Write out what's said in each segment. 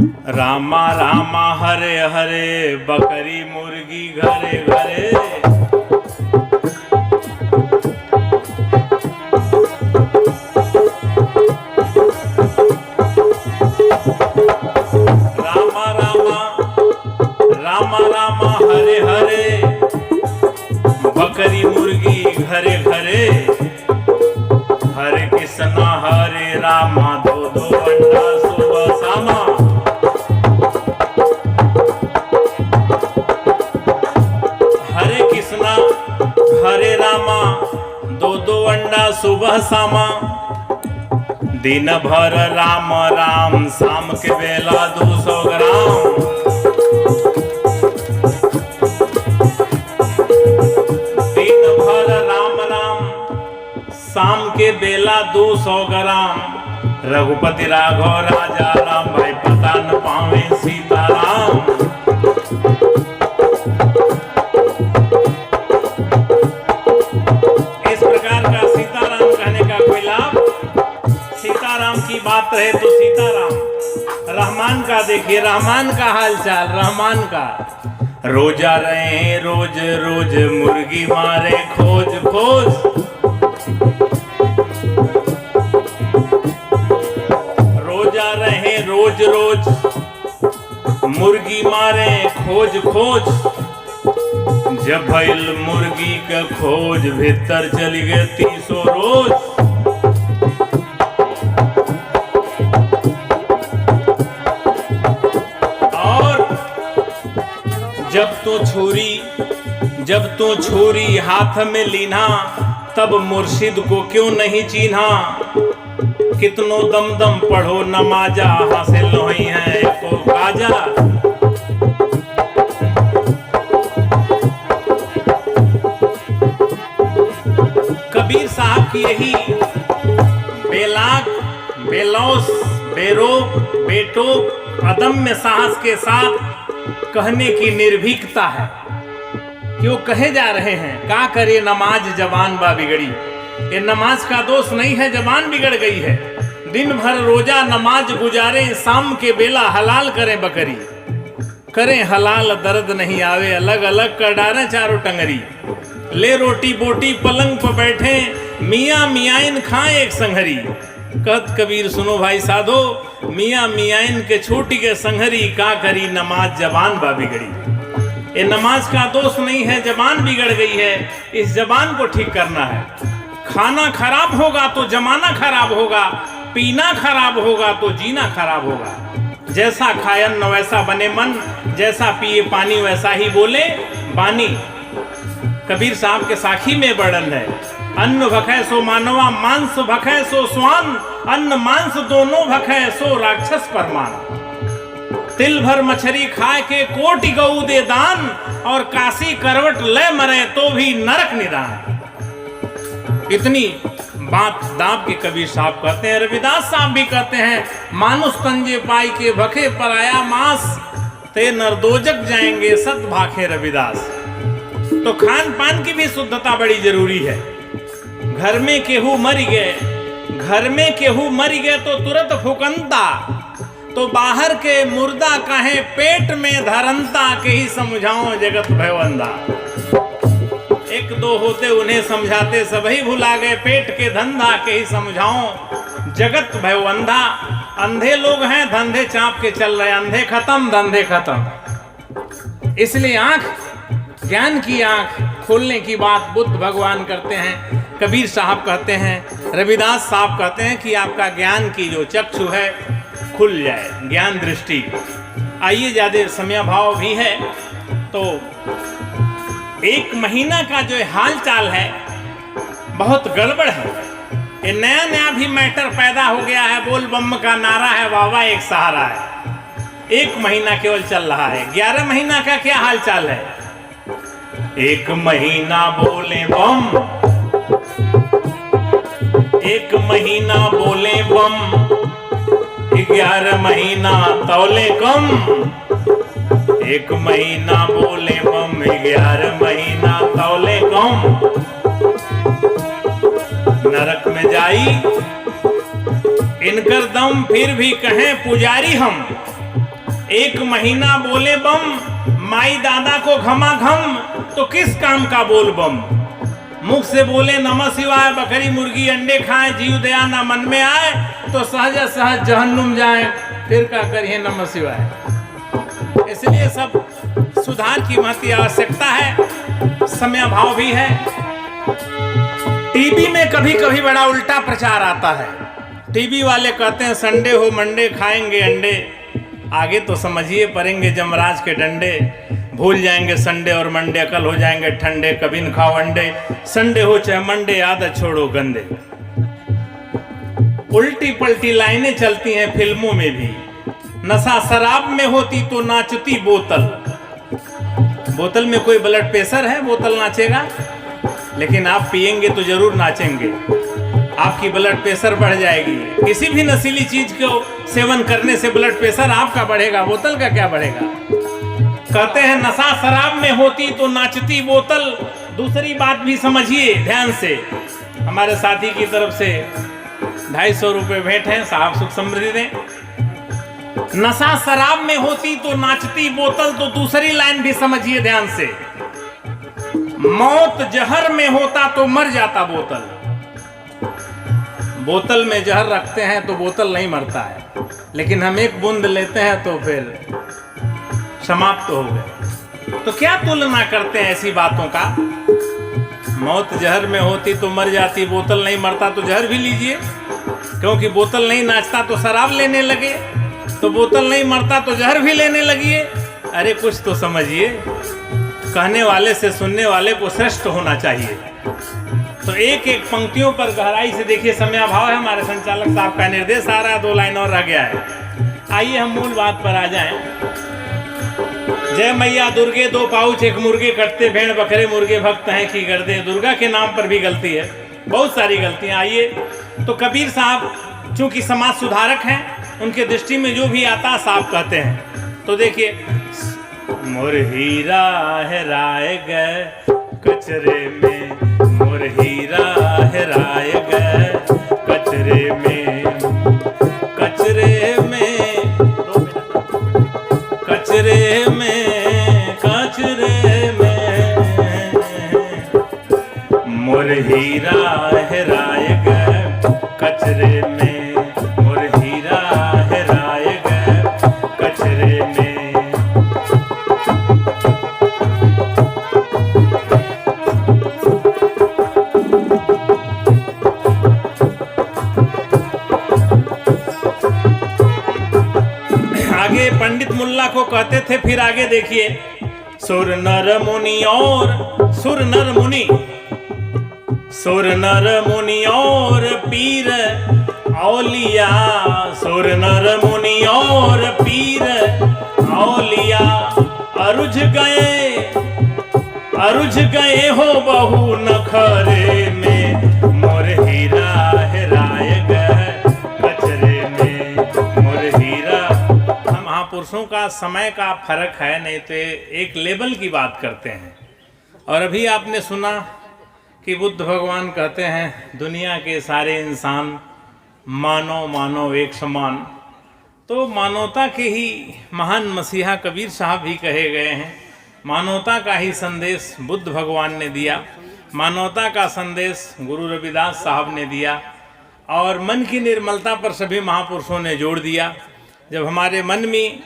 रामा रामा हरे हरे, बकरी मुर्गी घरे घरे। रामा रामा रामा रामा हरे हरे, बकरी मुर्गी घरे घरे। हरे कृष्णा हरे रामा, दो दो अंडा सुबह शामा। हरे कृष्णा हरे रामा, दो दो अंडा सुबह शामा। दिन भर राम राम, शाम के बेला 200 ग्राम। दिन भर राम राम, शाम के बेला 200 ग्राम। रघुपति राघव राजा राम, भाई पता न पावे सीताराम। इस प्रकार का सीताराम कहने का कोई लाभ? सीताराम की बात रहे तो सीताराम। रहमान का देखिए, रहमान का हाल चाल, रहमान का। रोजा रहे रोज रोज, मुर्गी मारे खोज खोज। रोजा रहे रोज रोज, मुर्गी मारे खोज खोज। जब भइल मुर्गी का खोज, भीतर चली गए 300 रोज। जब तो छुरी हाथ में लीना, तब मुर्शिद को क्यों नहीं चीन्हा। कितनो दम दम पढ़ो नमाजा, हासिल नहीं है एको काजा। कबीर साहब की यही बेलाग, बेलौस, बेरोक, बेटोक, अदम्य साहस के साथ कहने की निर्भीकता है। क्यों कहे जा रहे हैं, का करे नमाज जवान बा बिगड़ी। ये नमाज का दोष नहीं है, जवान बिगड़ गई है। दिन भर रोजा नमाज गुजारे, शाम के बेला हलाल करें बकरी। करें हलाल दर्द नहीं आवे, अलग अलग कर डालें चारों टंगरी। ले रोटी बोटी पलंग पर बैठे, मियाँ मियाइन खाएं एक संघरी। कहत कबीर सुनो भाई साधो, मियाँ मियाइन के छोटी के संघरी। का करी नमाज जवान बा बिगड़ी। ये नमाज का दोष नहीं है, जबान बिगड़ गई है। इस जबान को ठीक करना है। खाना खराब होगा तो जमाना खराब होगा, पीना खराब होगा तो जीना खराब होगा। जैसा खाए अन्न वैसा बने मन, जैसा पिए पानी वैसा ही बोले बानी। कबीर साहब के साखी में वर्णन है, अन्न भखै सो मानवा, मांस भखै सो स्वान। अन्न मांस दोनों भखै सो राक्षस परमान। तिल भर मछली खाए के कोटि गऊ दे दान, और काशी करवट ले मरे तो भी नरक निदान। इतनी बात दाब के कबीर साहब कहते हैं। रविदास साहब भी कहते हैं, मानुष तंजे पाई के भखे पराया मांस, ते नरदोजक जाएंगे सत भाखे रविदास। तो खान पान की भी शुद्धता बड़ी जरूरी है। घर में केहू मर गए, घर में केहू मर गए तो तुरंत फुकनता। तो बाहर के मुर्दा कहे पेट में धरनता, के ही समझाओ जगत भयवंदा। एक दो होते उन्हें समझाते, सभी भुला गए पेट के धंधा, के ही समझाओ जगत भयवंदा। अंधे लोग हैं, धंधे चाप के चल रहे, अंधे खत्म धंधे खत्म। इसलिए आंख, ज्ञान की आंख खोलने की बात बुद्ध भगवान करते हैं, कबीर साहब कहते हैं, रविदास साहब कहते हैं कि आपका ज्ञान की जो चक्षु है खुल जाए, ज्ञान दृष्टि। आइए, ज्यादा समय भाव भी है तो एक महीना का जो हाल चाल है बहुत गड़बड़ है। ये नया नया भी मैटर पैदा हो गया है। बोल बम का नारा है, वाह एक सहारा है। एक महीना केवल चल रहा है, 11 महीना का क्या हाल चाल है। एक महीना बोले बम, एक महीना बोले बम, 11 महीना तौले कम। एक महीना बोले बम, 11 महीना तौले कम। नरक में जाई इनकर दम, फिर भी कहें पुजारी हम। एक महीना बोले बम, माई दादा को घमा घम, तो किस काम का बोल बम। मुख से बोले नमः शिवाय, बकरी मुर्गी अंडे खाएं, जीव दया ना मन में आए, तो सहज सहज जहन्नुम जाए, फिर क्या करिए नमः शिवाय। इसलिए सब सुधार की महती आवश्यकता है, समयाभाव भी है। टीवी में कभी कभी बड़ा उल्टा प्रचार आता है। टीवी वाले कहते हैं संडे हो मंडे खाएंगे अंडे, आगे तो समझिए पड़ेंगे जमराज के डंडे। भूल जाएंगे संडे और मंडे, अकल हो जाएंगे ठंडे, कभी न खाओ अंडे, संडे हो चाहे मंडे, आदत छोड़ो गंदे। उल्टी पलटी लाइनें चलती हैं फिल्मों में भी। नशा शराब में होती तो नाचती बोतल। बोतल में कोई ब्लड प्रेशर है, बोतल नाचेगा? लेकिन आप पिएंगे तो जरूर नाचेंगे, आपकी ब्लड प्रेशर बढ़ जाएगी। किसी भी नशीली चीज को सेवन करने से ब्लड प्रेशर आपका बढ़ेगा, बोतल का क्या बढ़ेगा। कहते हैं नशा शराब में होती तो नाचती बोतल। दूसरी बात भी समझिए ध्यान से, हमारे साथी की तरफ से 250 रुपये भेंट है, साहब सुख समृद्धि दें। नशा शराब में होती तो नाचती बोतल, तो दूसरी लाइन भी समझिए ध्यान से। मौत जहर में होता तो मर जाता बोतल। बोतल में जहर रखते हैं तो बोतल नहीं मरता है, लेकिन हम एक बूंद लेते हैं तो फिर समाप्त हो गए। तो क्या तुलना करते हैं ऐसी बातों का। मौत जहर में होती तो मर जाती, बोतल नहीं मरता तो जहर भी लीजिए। क्योंकि बोतल नहीं नाचता तो शराब लेने लगे, तो बोतल नहीं मरता तो जहर भी लेने लगिए। अरे कुछ तो समझिए, कहने वाले से सुनने वाले को श्रेष्ठ होना चाहिए। तो एक एक पंक्तियों पर गहराई से देखिए, समयाभाव है, हमारे संचालक साहब का निर्देश आ रहा है, 2 लाइन और रह गया है। आइए हम मूल बात पर आ जाएं। जय मैया दुर्गे 2 पाउच 1 मुर्गे कटते, भेड़ बकरे मुर्गे भक्त हैं की गर्दे। दुर्गा के नाम पर भी गलती है, बहुत सारी गलतियां। आइए, तो कबीर साहब चूंकि समाज सुधारक हैं, उनके दृष्टि में जो भी आता साहब कहते हैं। तो देखिए, मोर हीरा हेराए गए कचरे में, मोर हीरा हेराए गए कचरे में, कचरे में, कचरे में, कचरे में, मोर हीरा हेराए गए कचरे में, मोर हीरा हेराए गए कचरे में। आगे पंडित मुल्ला को कहते थे, फिर आगे देखिए, सुर नर मुनि और सुर नर मुनि, सुर नर मुनि और पीर औलिया, सुर नर मुनि और पीर औलिया, अरुझ गए हो बहु नखरे में, मोर हीरा हेराए गए कचरे में, मोर हीरा। हम महापुरुषों का समय का फर्क है, नहीं तो एक लेवल की बात करते हैं। और अभी आपने सुना कि बुद्ध भगवान कहते हैं दुनिया के सारे इंसान मानव मानव एक समान। तो मानवता के ही महान मसीहा कबीर साहब भी कहे गए हैं। मानवता का ही संदेश बुद्ध भगवान ने दिया, मानवता का संदेश गुरु रविदास साहब ने दिया, और मन की निर्मलता पर सभी महापुरुषों ने जोड़ दिया। जब हमारे मन में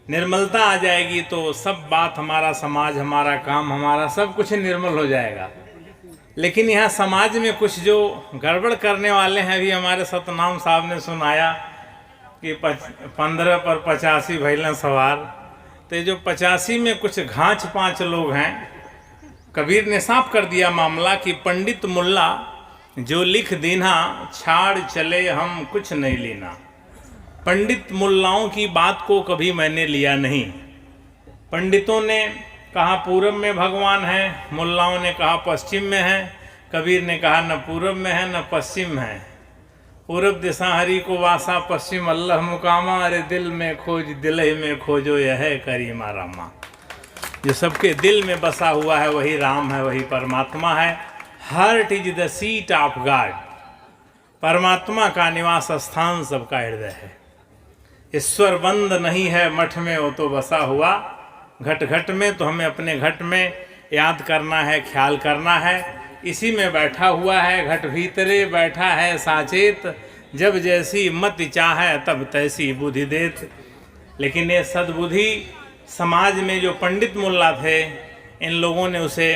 निर्मलता आ जाएगी तो सब बात, हमारा समाज, हमारा काम, हमारा सब कुछ निर्मल हो जाएगा। लेकिन यहाँ समाज में कुछ जो गड़बड़ करने वाले हैं, अभी हमारे सतनाम साहब ने सुनाया कि 15 पर 85 भैलन सवार। तो जो 85 में कुछ घाँच 5 लोग हैं। कबीर ने साफ कर दिया मामला कि पंडित मुल्ला जो लिख देना, छाड़ चले हम कुछ नहीं लेना। पंडित मुल्लाओं की बात को कभी मैंने लिया नहीं। पंडितों ने कहा पूरब में भगवान है, मुल्लाओं ने कहा पश्चिम में है। कबीर ने कहा न पूरब में है न पश्चिम है। पूरब दिशा हरि को वासा, पश्चिम अल्लाह मुकामा। अरे दिल में खोज दिल में खोजो यह है करीमा रामा। जो सबके दिल में बसा हुआ है वही राम है, वही परमात्मा है। Heart is the seat of God. परमात्मा का निवास स्थान सबका हृदय है। ईश्वर बंद नहीं है मठ में वो तो बसा हुआ, घट घट में। तो हमें अपने घट में याद करना है, ख्याल करना है, इसी में बैठा हुआ है। घट भीतरे बैठा है साचेत, जब जैसी मत चाहे तब तैसी बुद्धि देत। लेकिन ये सद्बुद्धि समाज में जो पंडित मुल्ला थे, इन लोगों ने उसे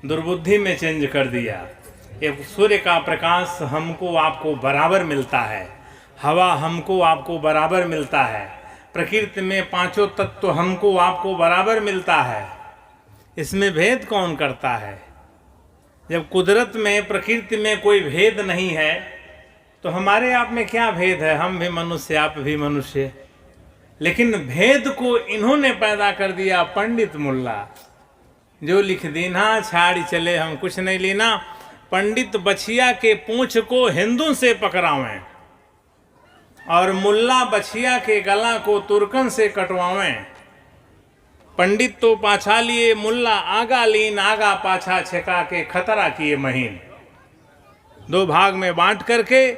दुर्बुद्धि में चेंज कर दिया। ये सूर्य का प्रकाश हमको आपको बराबर मिलता है, हवा हमको आपको बराबर मिलता है, प्रकृति में पांचों तत्व हमको आपको बराबर मिलता है। इसमें भेद कौन करता है? जब कुदरत में, प्रकृति में कोई भेद नहीं है तो हमारे आप में क्या भेद है? हम भी मनुष्य, आप भी मनुष्य। लेकिन भेद को इन्होंने पैदा कर दिया पंडित मुल्ला, जो लिख दीना छाड़ी चले हम कुछ नहीं लेना। पंडित बछिया के पूंछ को हिंदू से पकड़ावें और मुल्ला बछिया के गला को तुर्कन से कटवावें। पंडित तो पाछा लिए, मुल्ला आगा लीन, आगा पाछा छेका के खतरा किए महीन। दो भाग में बांट करके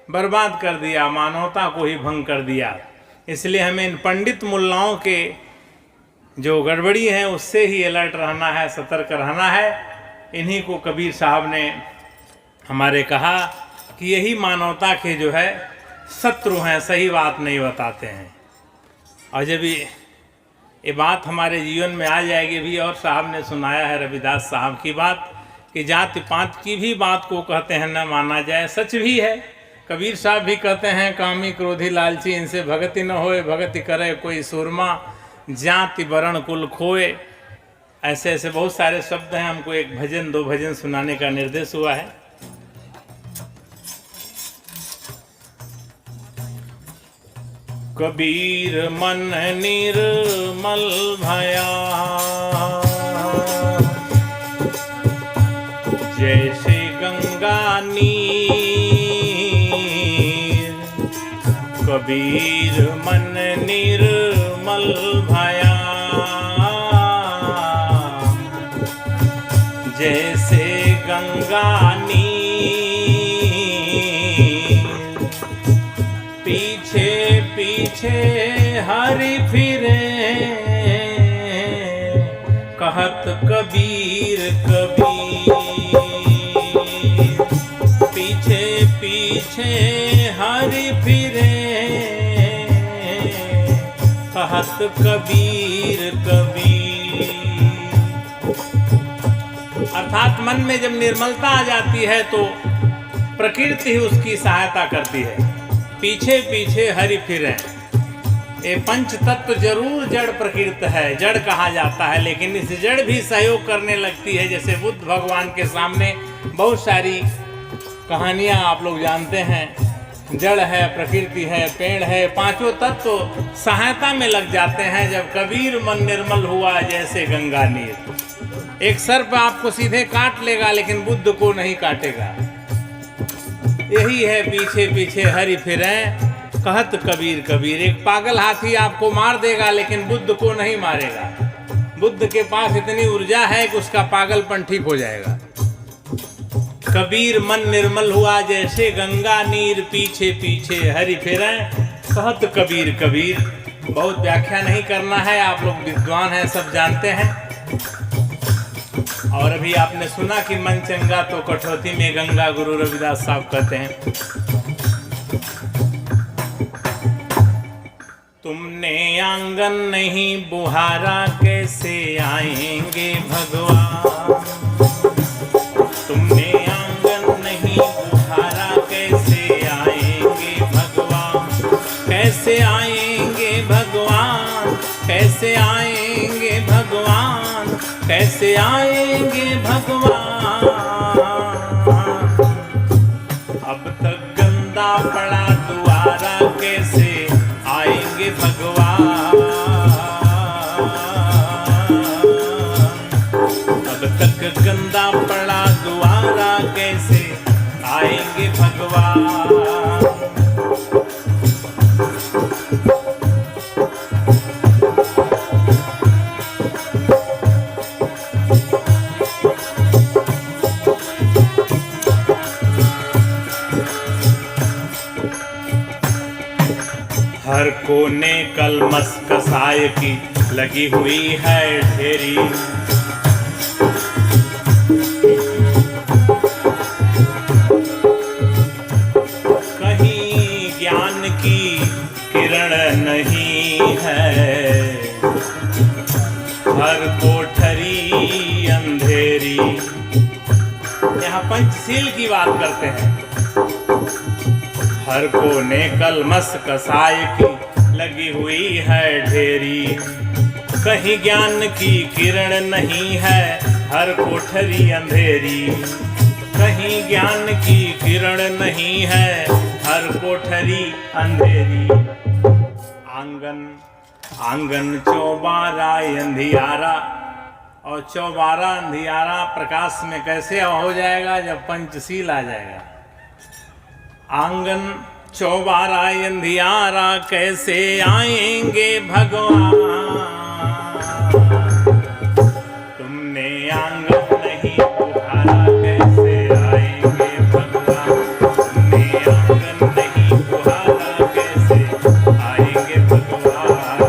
बर्बाद कर दिया, मानवता को ही भंग कर दिया। इसलिए हमें इन पंडित मुल्लाओं के जो गड़बड़ी है उससे ही अलर्ट रहना है, सतर्क रहना है। इन्हीं को कबीर साहब ने हमारे कहा कि यही मानवता के जो है शत्रु हैं, सही बात नहीं बताते हैं। और जब ये बात हमारे जीवन में आ जाएगी भी, और साहब ने सुनाया है रविदास साहब की बात कि जाति पात की भी बात को कहते हैं न माना जाए, सच भी है। कबीर साहब भी कहते हैं कामी क्रोधी लालची इनसे भगति न होए, भगति करे कोई सूरमा, जाति वर्ण कुल खोए। ऐसे ऐसे बहुत सारे शब्द हैं। हमको एक भजन, दो भजन सुनाने का निर्देश हुआ है। कबीर मन निर्मल भया, जैसे गंगा नीर। कबीर मन निर्मल भया, जैसे गंगा नीर। पीछे पीछे हरि फिरे, कहत कबीर कबीर। पीछे पीछे हरि फिरे, कहत कबीर कबीर। अर्थात मन में जब निर्मलता आ जाती है तो प्रकृति ही उसकी सहायता करती है। पीछे पीछे हरि फिरे। ये पंच तत्व जरूर जड़ प्रकृति है, जड़ कहा जाता है, लेकिन इस जड़ भी सहयोग करने लगती है। जैसे बुद्ध भगवान के सामने बहुत सारी कहानियां आप लोग जानते हैं। जड़ है, प्रकृति है, पेड़ है, पांचों तत्व सहायता में लग जाते हैं। जब कबीर मन निर्मल हुआ जैसे गंगा नीर। एक सर्प आपको सीधे काट लेगा लेकिन बुद्ध को नहीं काटेगा। यही है पीछे पीछे हरि फिरे, कहत कबीर कबीर। एक पागल हाथी आपको मार देगा लेकिन बुद्ध को नहीं मारेगा। बुद्ध के पास इतनी ऊर्जा है कि उसका पागलपन ठीक हो जाएगा। कबीर मन निर्मल हुआ जैसे गंगा नीर, पीछे पीछे हरि फिरे, कहत कबीर कबीर। बहुत व्याख्या नहीं करना है, आप लोग विद्वान हैं, सब जानते हैं। और अभी आपने सुना कि मन चंगा तो कठौती में गंगा, गुरु रविदास साहब कहते हैं। तुमने आंगन नहीं बुहारा, कैसे आएंगे भगवान। तुमने आंगन नहीं बुहारा, कैसे आएंगे भगवान। कैसे आएंगे भगवान, कैसे आएंगे भगवान, कैसे आएंगे भगवान। अब तक गंदा पड़ा द्वारा, कैसे आएंगे भगवान। अब तक गंदा पड़ा द्वारा, कैसे आएंगे भगवान। हर को कलमस कसाय की लगी हुई है ढेरी। कहीं ज्ञान की किरण नहीं है, हर कोठरी अंधेरी। यहाँ पंचशील की बात करते हैं। हर कोने कलमस कसाय की लगी हुई है ढेरी। कहीं ज्ञान की किरण नहीं है, हर कोठरी अंधेरी। कहीं ज्ञान की किरण नहीं है, हर कोठरी अंधेरी। आंगन आंगन चौबारा अंधियारा, और चौबारा अंधियारा प्रकाश में कैसे हो जाएगा? जब पंचशील आ जाएगा। आंगन चौबारा अंधियारा, कैसे आएंगे भगवान? तुमने आंगन नहीं बुहारा, कैसे आएंगे भगवान? तुमने आंगन नहीं बुहारा, कैसे आएंगे भगवान?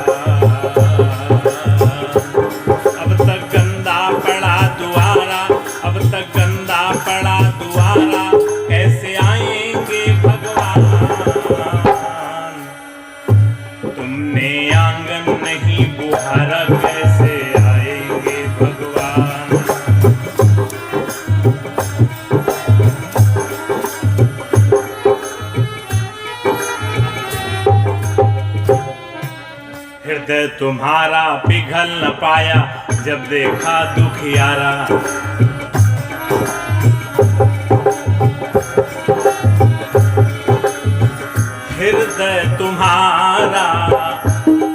अब तक गंदा पड़ा दुआरा, अब तक गंदा पड़ा दुआरा, कैसे आएंगे भगवान? तुमने आंगन नहीं बुहारा, कैसे आएंगे भगवान? हृदय तुम्हारा पिघल न पाया, जब देखा दुखियारा। हृदय तुम्हारा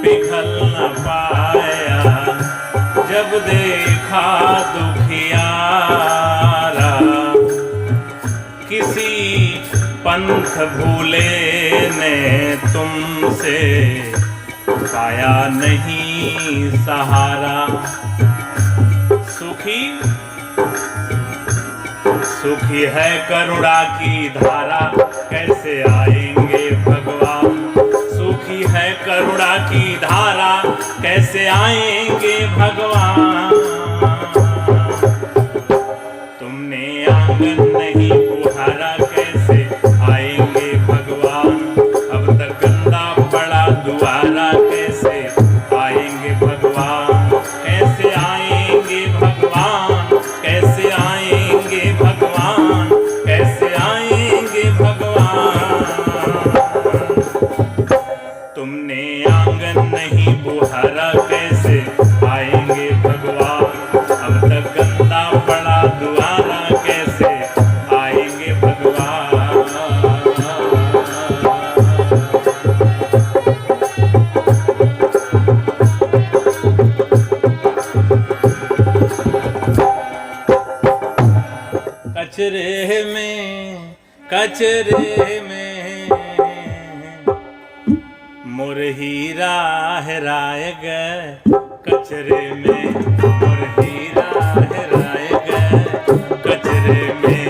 पिघल न पाया, जब देखा दुखियारा। किसी पंथ भूले ने तुमसे पाया नहीं सहारा। सुखी सुखी है करुणा की धारा, कैसे आएंगे भगवान? सुखी है करुणा की धारा, कैसे आएंगे भगवान? तुमने आंगन नहीं बुहारा, कैसे आएंगे भगवान? अब तक गंदा पड़ा दुआरा, कैसे आएंगे भगवान? कैसे आएंगे भगवान? कैसे आएंगे भगवान? कैसे आएंगे भगवान? तुमने आंगन नहीं बुहारा, कैसे आएंगे भगवान? अब तक गंदा पड़ा दुआरा, कैसे आएंगे भगवान? कचरे में मोर हीरा हेराए गए। कचरे में मोर हीरा हेराए गए। कचरे में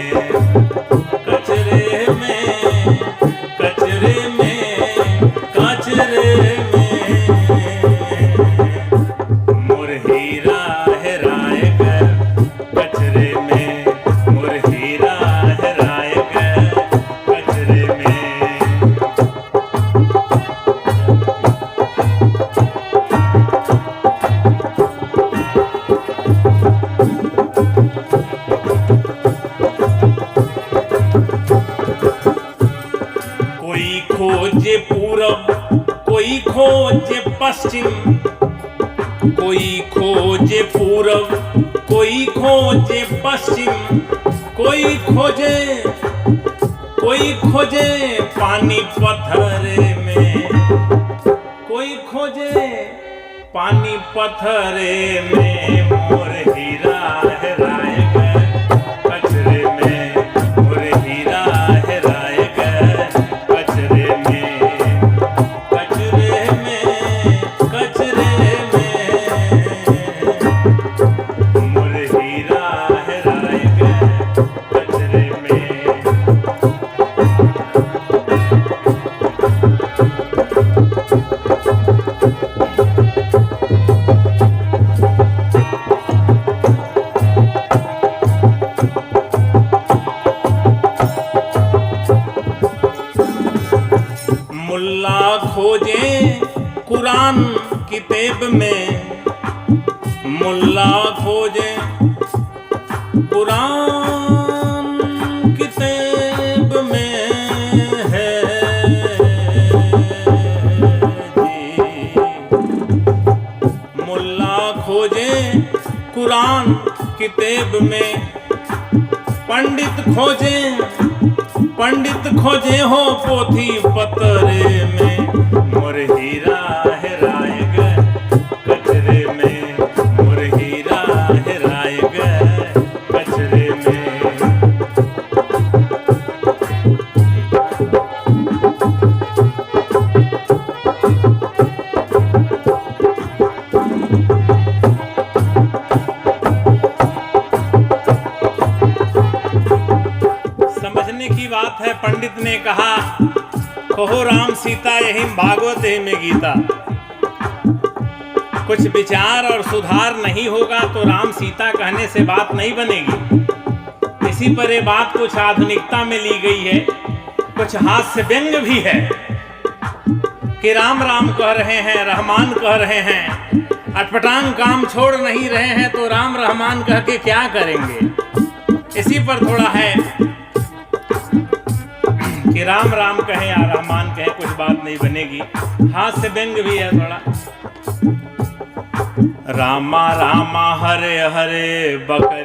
कचरे में कचरे में कचरे में मोर हीरा हेराए गए। कचरे में मोर हीरा हेराए गए। कचरे में कोई खोजे पूरब, कोई खोजे पश्चिम, कोई खोजे पूरब, कोई खोजे पश्चिम, कोई खोजे पानी पत्थरे में, कोई खोजे पानी पत्थरे में मोर हीरा हेराए गए। कचरे में मोर हीरा हेराए गए। कचरे में कचरे में कचरे में मोर हीरा हेराए गए। कचरे में खोजे कुरान किताब में, मुल्ला खोजे कुरान किताब में है जी। मुल्ला खोजे कुरान किताब में, पंडित खोजे हो पोथी पतरे में, मोर हीरा हेराय गए कचरे में, मोर हीरा हेराय गए कचरे में। समझने की बात है, पंडित ने कहा कहो राम सीता यही भागवत यही में गीता। कुछ विचार और सुधार नहीं होगा तो राम सीता कहने से बात नहीं बनेगी। इसी पर ये बात कुछ आधुनिकता में ली गई है, कुछ हास्य व्यंग भी है कि राम राम कह रहे हैं, रहमान कह रहे हैं, अटपटांग काम छोड़ नहीं रहे हैं तो राम रहमान कह के क्या करेंगे। इसी पर थोड़ा है कि राम राम कहे या रहमान कहे कुछ बात नहीं बनेगी, हास्य व्यंग भी है थोड़ा। रामा रामा हरे हरे बकरी